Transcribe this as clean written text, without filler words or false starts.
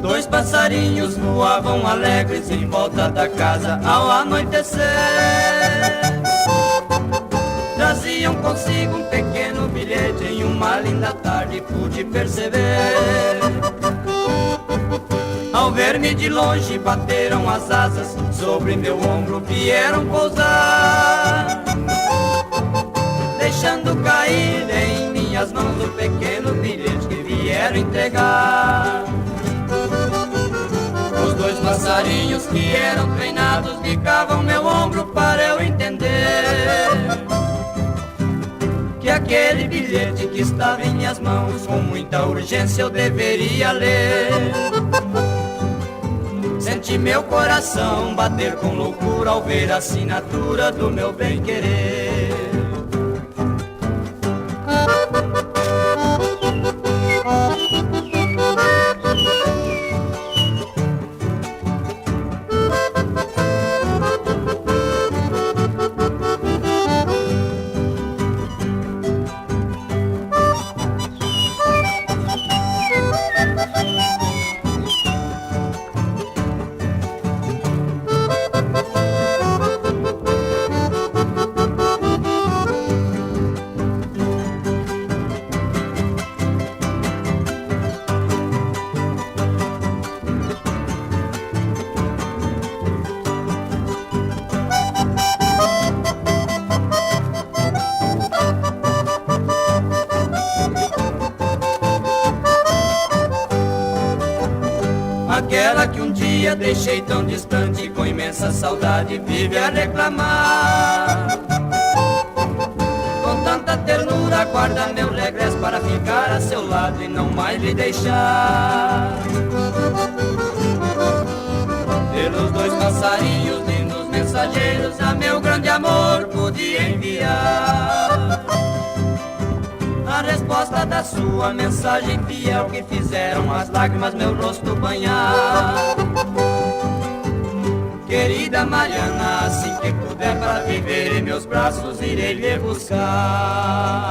Dois passarinhos voavam alegres em volta da casa ao anoitecer. Traziam consigo um pequeno bilhete, em uma linda tarde pude perceber. Ao ver-me de longe bateram as asas, sobre meu ombro vieram pousar, deixando cair em minhas mãos o pequeno bilhete que vieram entregar. Os dois passarinhos que eram treinados bicavam meu ombro para eu entender que aquele bilhete que estava em minhas mãos, com muita urgência eu deveria ler. Senti meu coração bater com loucura ao ver a assinatura do meu bem-querer. Aquela que um dia deixei tão distante, com imensa saudade vive a reclamar. Com tanta ternura aguarda meu regresso para ficar a seu lado e não mais lhe deixar. Pelos dois passarinhos lindos mensageiros a meu grande amor pude enviar a resposta da sua mensagem fiel, que fizeram as lágrimas meu rosto banhar. Querida Mariana, assim que puder para viver em meus braços irei lhe buscar.